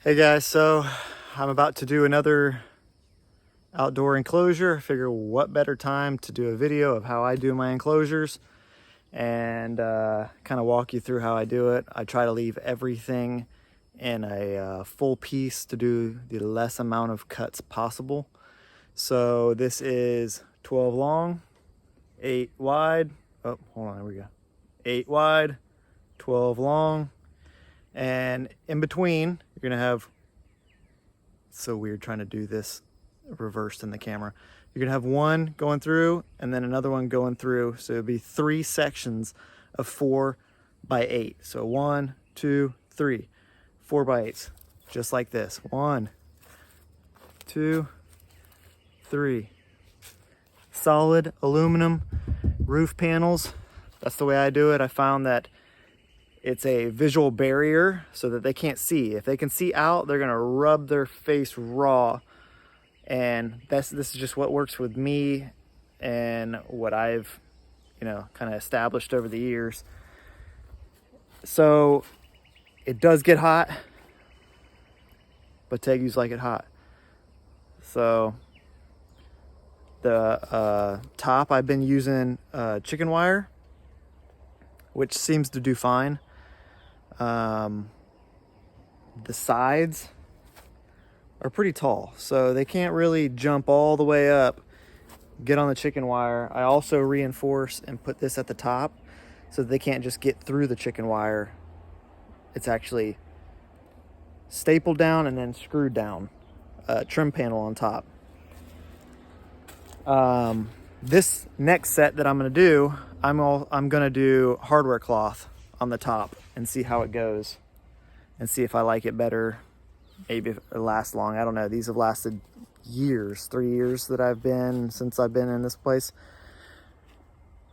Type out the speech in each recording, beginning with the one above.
Hey guys, so I'm about to do another outdoor enclosure. I figure what better time to do a video of how I do my enclosures and kind of walk you through how I do it. I try to leave everything in a full piece to do the less amount of cuts possible. So this is 12 long, 8 wide. Oh, hold on, here we go. 8 wide, 12 long, and in between you're gonna have, it's so weird trying to do this reversed in the camera. You're gonna have one going through and then another one going through. So it'll be 3 sections of 4 by 8. So 1, 2, 3, 4 by 8s, just like this. 1, 2, 3. Solid aluminum roof panels. That's the way I do it. I found that it's a visual barrier so that they can't see. If they can see out, they're gonna rub their face raw. And this is just what works with me and what I've, kind of established over the years. So it does get hot, but Tegus like it hot. So the top, I've been using chicken wire, which seems to do fine. The sides are pretty tall, so they can't really jump all the way up, get on the chicken wire. I also reinforce and put this at the top so that they can't just get through the chicken wire. It's actually stapled down and then screwed down. Trim panel on top. This next set that I'm going to do, I'm going to do hardware cloth on the top and see how it goes and see if I like it better. Maybe it lasts long. I don't know. These have lasted years, 3 years since I've been in this place.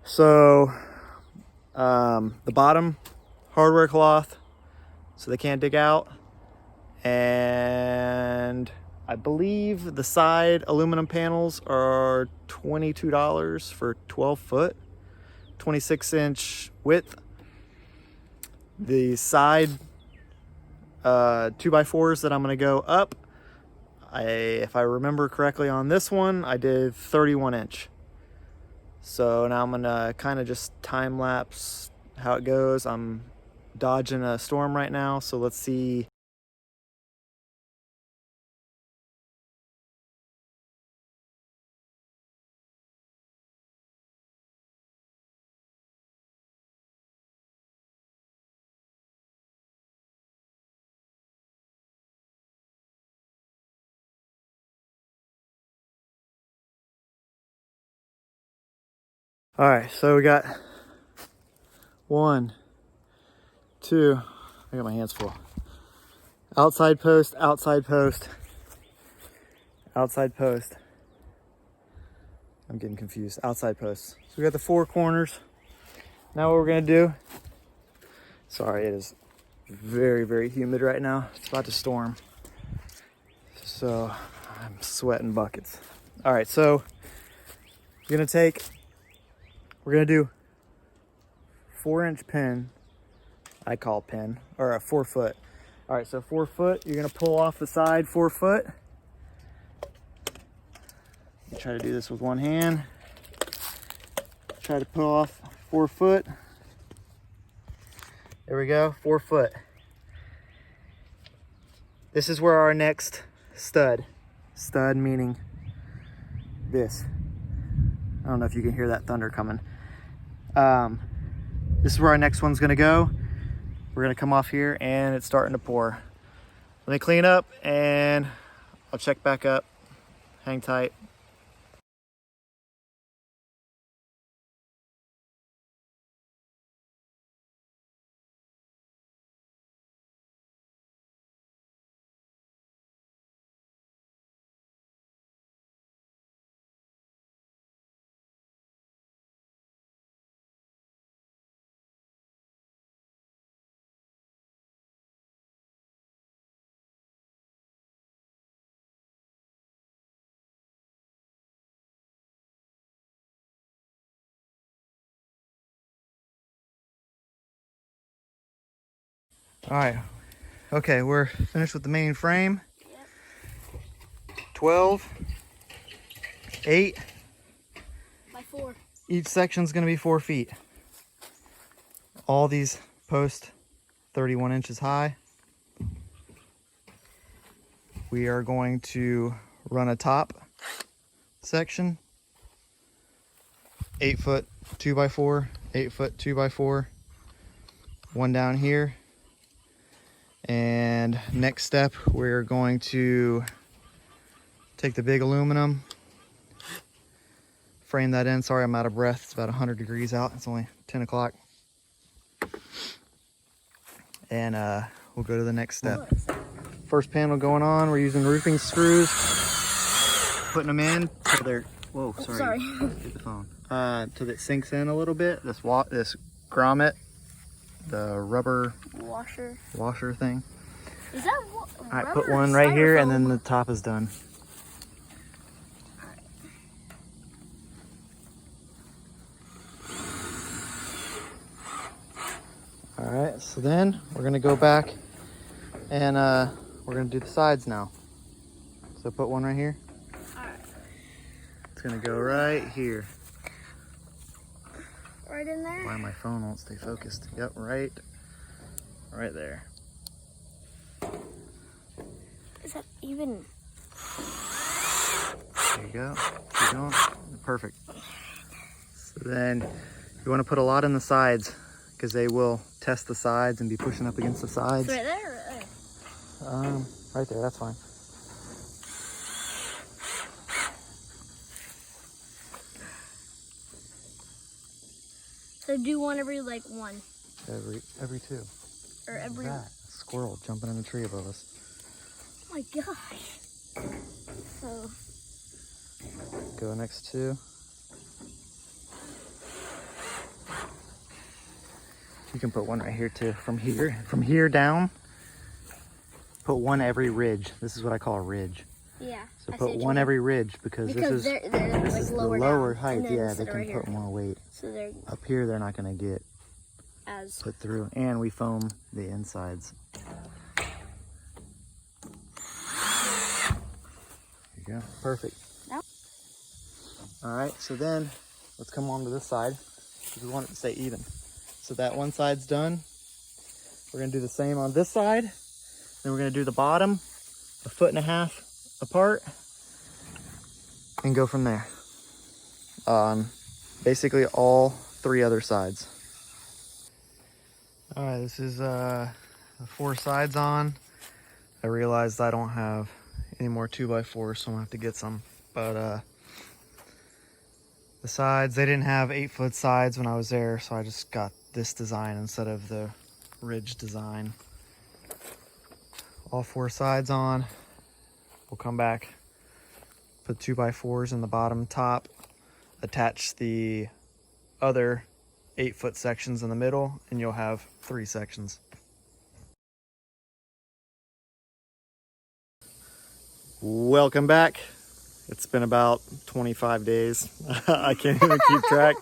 So the bottom hardware cloth so they can't dig out, and I believe the side aluminum panels are $22 for 12 foot, 26-inch width. The side 2x4s that I'm going to go up, if I remember correctly on this one, I did 31-inch. So now I'm going to kind of just time lapse how it goes. I'm dodging a storm right now, so let's see. All right, so we got 1, 2, I got my hands full. Outside post, outside post, outside post. I'm getting confused. Outside posts. So we got the 4 corners. Now what we're gonna do, sorry, it is very, very humid right now. It's about to storm. So I'm sweating buckets. All right, so we're gonna do 4-inch pin, I call pin, or a 4 foot. All right, so 4 foot, you're gonna pull off the side 4 foot. You try to do this with one hand. Try to pull off 4 foot. There we go, 4 foot. This is where our next stud meaning this. I don't know if you can hear that thunder coming. This is where our next one's gonna go. We're gonna come off here and it's starting to pour. Let me clean up and I'll check back up. Hang tight. All right, Okay, we're finished with the main frame. Yep. 12, 8. By 4. Each section's gonna be 4 feet. All these posts 31 inches high. We are going to run a top section, 8 foot 2x4, 8 foot 2x4, one down here. And next step, we're going to take the big aluminum, frame that in. Sorry, I'm out of breath. It's about 100 degrees out. It's only 10 o'clock. And we'll go to the next step. First panel going on, we're using roofing screws, putting them in till they're, whoa, sorry. Hit the phone. Till it sinks in a little bit. This grommet, the rubber washer thing. Is that all right, put one right here and then the top is done. All right, so then we're gonna go back and we're gonna do the sides now. So put one right here. All right. It's gonna go right here. Right in there? Why my phone won't stay focused. Yep, right there. Is that even? There you go. Keep going. Perfect. So then you want to put a lot in the sides because they will test the sides and be pushing up against the sides. Right there or right there? Right there, that's fine. So do one every like one. Every 2. Or every. That squirrel jumping in a tree above us. Oh my gosh. So. Go next 2. You can put one right here too. From here down, put one every ridge. This is what I call a ridge. Yeah. So put one every ridge because this is they're this like is the lower lower down, height. Yeah, they right can here. put more weight. So they're Up here, they're not going to get as put through. And we foam the insides. There you go. Perfect. No. All right, so then let's come on to this side because we want it to stay even. So that one side's done. We're going to do the same on this side. Then we're going to do the bottom 1.5 feet apart and go from there. Basically all 3 other sides. All right, this is the 4 sides on. I realized I don't have any more 2x4s, so I'm gonna have to get some. But the sides, they didn't have 8 foot sides when I was there, so I just got this design instead of the ridge design. All 4 sides on. We'll come back, put 2x4s in the bottom top, attach the other 8 foot sections in the middle, and you'll have 3 sections. Welcome back. It's been about 25 days. I can't even keep track.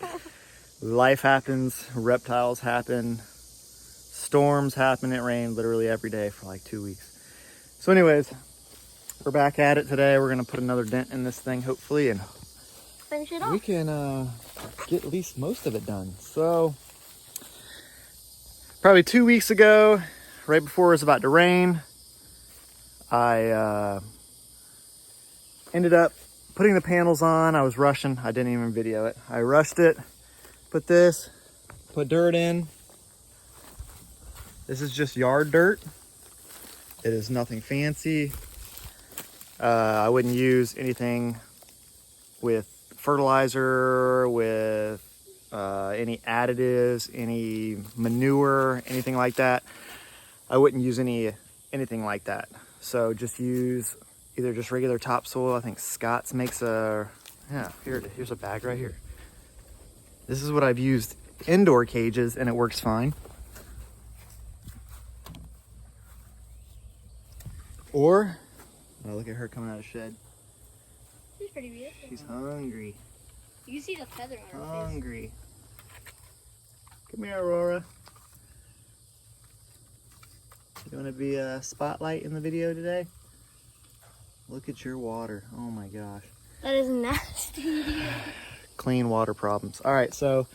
Life happens, reptiles happen, storms happen. It rained literally every day for like 2 weeks. So anyways, we're back at it today. We're gonna put another dent in this thing hopefully, and finish it off. we can get at least most of it done. So probably 2 weeks ago, right before it was about to rain, I ended up putting the panels on. I was rushing. I didn't even video it. I rushed it. Put dirt in. This is just yard dirt. It is nothing fancy. I wouldn't use anything with fertilizer, with any additives, any manure, anything like that. I wouldn't use anything like that. So just use either just regular topsoil. I think Scott's makes here's a bag right here. This is what I've used indoor cages and it works fine. Or, oh, look at her coming out of the shed. She's pretty beautiful. She's hungry. You can see the feather on her Hungry. Come here, Aurora. You want to be a spotlight in the video today? Look at your water. Oh my gosh. That is nasty. Clean water problems. All right, so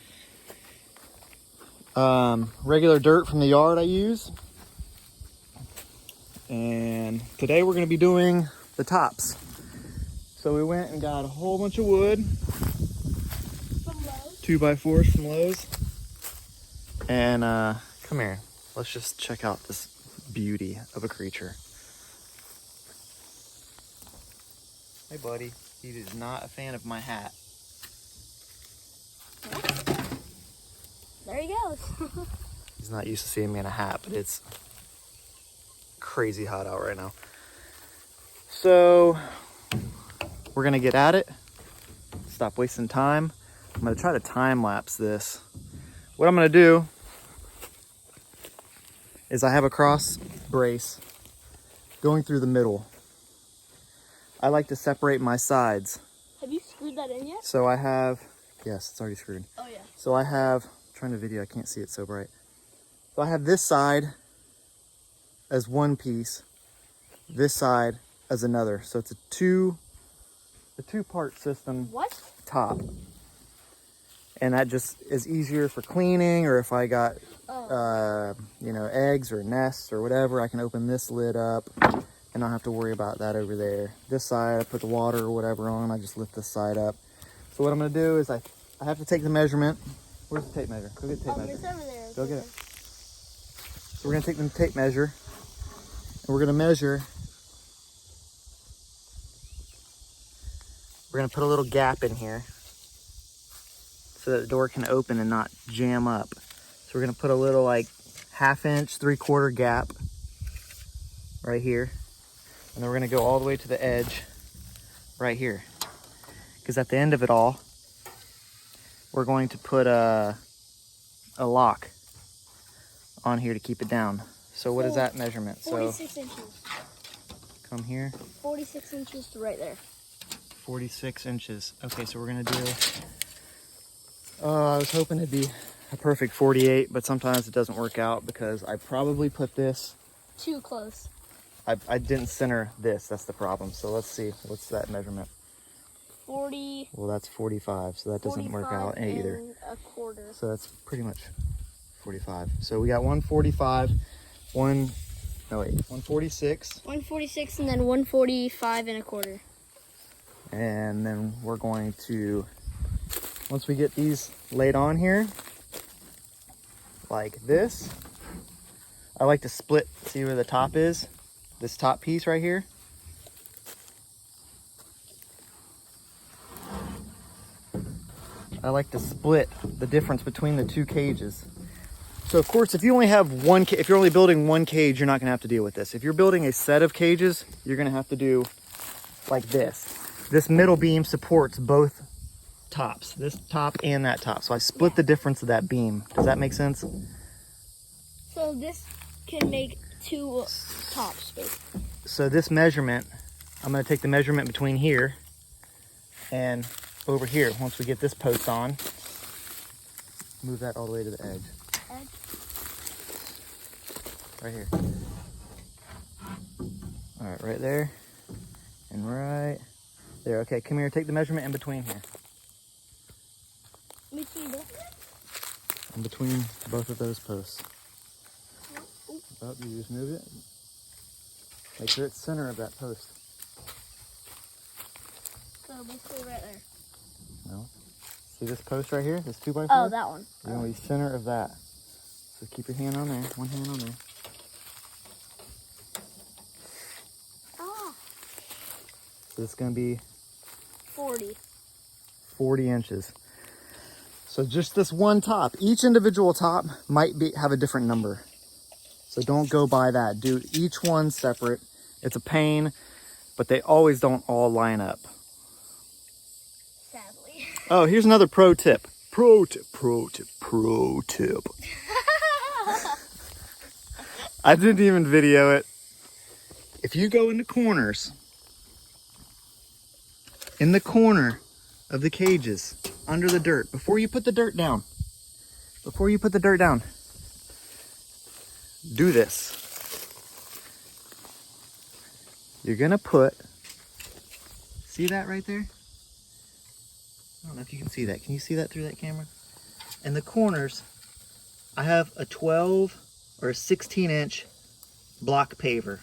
regular dirt from the yard I use. And today we're going to be doing the tops. So we went and got a whole bunch of wood. From Lowe's? 2x4s from Lowe's. And come here. Let's just check out this beauty of a creature. Hey buddy, he is not a fan of my hat. There he goes. He's not used to seeing me in a hat, but it's crazy hot out right now. So we're gonna get at it. Stop wasting time. I'm gonna try to time lapse this. What I'm gonna do is I have a cross brace going through the middle. I like to separate my sides. Have you screwed that in yet? So I have, yes, it's already screwed. Oh yeah. So I have, I'm trying to video, I can't see it so bright. So I have this side as one piece, this side as another. So it's a two-part system. What? Top. And that just is easier for cleaning, or if I got, you know, eggs or nests or whatever, I can open this lid up and not have to worry about that over there. This side, I put the water or whatever on, I just lift this side up. So what I'm gonna do is I have to take the measurement. Where's the tape measure? Go get the tape measure. It's over there. Go get it. So we're gonna take the tape measure and we're gonna measure. We're gonna put a little gap in here so that the door can open and not jam up. So we're gonna put a little like 1/2 inch, 3/4 gap right here. And then we're gonna go all the way to the edge right here. Because at the end of it all, we're going to put a lock on here to keep it down. So what is that measurement? 46 inches. Come here. 46 inches to right there. 46 inches. Okay, so we're gonna do, I was hoping it'd be a perfect 48, but sometimes it doesn't work out because I probably put this Too close. I didn't center this, that's the problem. So let's see, what's that measurement? 40. Well, that's 45, so that doesn't work out either. 1/4. So that's pretty much 45. So we got 145, 146. 146 and then 145 1/4. And then we're going to, once we get these laid on here, like this, I like to split, see where the top is? This top piece right here. I like to split the difference between the two cages. So of course, if you only have one, if you're only building one cage, you're not gonna have to deal with this. If you're building a set of cages, you're gonna have to do like this. This middle beam supports both tops, this top and that top. So I split the difference of that beam. Does that make sense? So this can make 2 tops, basically. So this measurement, I'm gonna take the measurement between here and over here. Once we get this post on, move that all the way to the edge. Right here. All right, right there and right there. Okay, come here, take the measurement in between here. In between both of those posts. Oh, you just move it. Make sure it's center of that post. So basically right there. No. See this post right here? This 2x4? Oh, that one. You're gonna be center of that. So keep your hand on there. One hand on there. Oh. So it's gonna be 40. 40 inches. So just this one top. Each individual top might have a different number. So don't go by that. Do each one separate. It's a pain, but they always don't all line up. Sadly. Oh, here's another pro tip. Pro tip. I didn't even video it. If you go into corners, in the corner of the cages, under the dirt, before you put the dirt down, do this. you're gonna put, see that right there? I don't know if you can see that. Can you see that through that camera? And the corners, I have a 12 or a 16-inch block paver.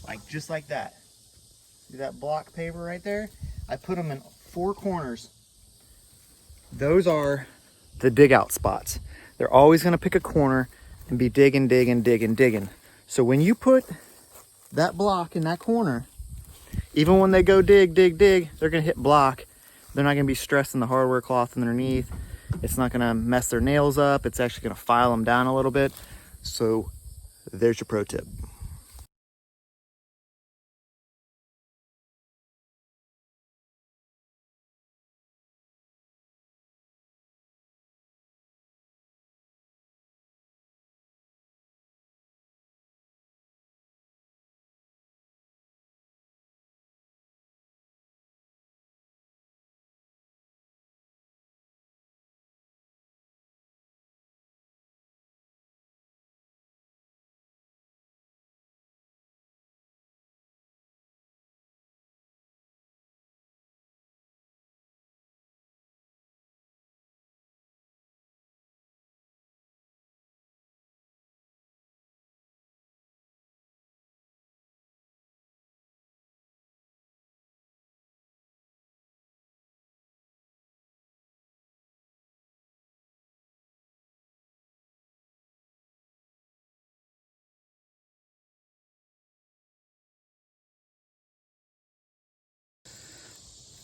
Like, just like that. See that block paver right there? I put them in 4 corners. Those are the dig out spots. They're always gonna pick a corner and be digging, digging, digging, digging. So when you put that block in that corner, even when they go dig, dig, dig, they're gonna hit block. They're not gonna be stressing the hardware cloth underneath. It's not gonna mess their nails up. It's actually gonna file them down a little bit. So there's your pro tip.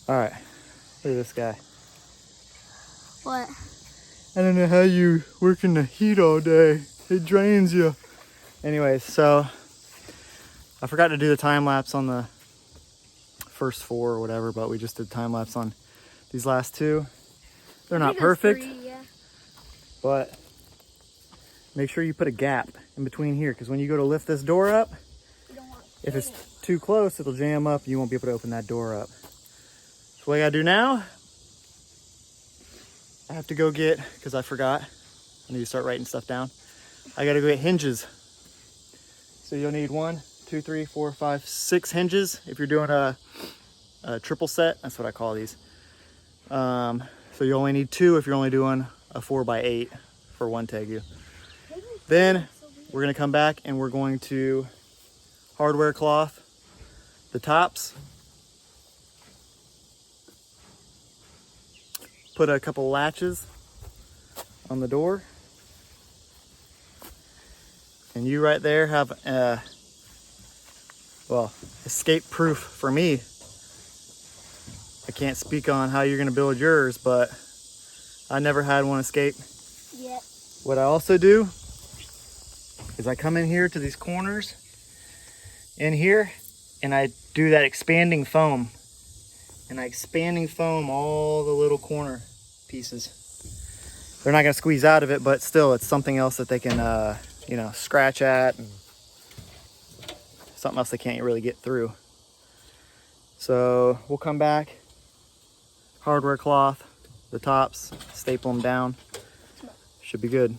All right, look at this guy. What? I don't know how you work in the heat all day. It drains you. Anyways, so I forgot to do the time lapse on the first 4 or whatever, but we just did time lapse on these last 2. They're not perfect, 3, yeah. but make sure you put a gap in between here, because when you go to lift this door up, You don't want if it's too close, it'll jam up and you won't be able to open that door up. So what I gotta do now, I have to go get, because I forgot, I need to start writing stuff down. I gotta go get hinges. So you'll need 1, 2, 3, 4, 5, 6 hinges if you're doing a triple set. That's what I call these. So you only need 2 if you're only doing a 4x8 for 1 Tegu. Then we're gonna come back and we're going to hardware cloth the tops. Put a couple latches on the door. And you right there have escape proof for me. I can't speak on how you're gonna build yours, but I never had one escape. Yep. What I also do is I come in here to these corners in here and I do that expanding foam. And I expanding foam all the little corner pieces. They're not gonna squeeze out of it, but still it's something else that they can scratch at, and something else they can't really get through. So we'll come back, hardware cloth, the tops, staple them down. Should be good.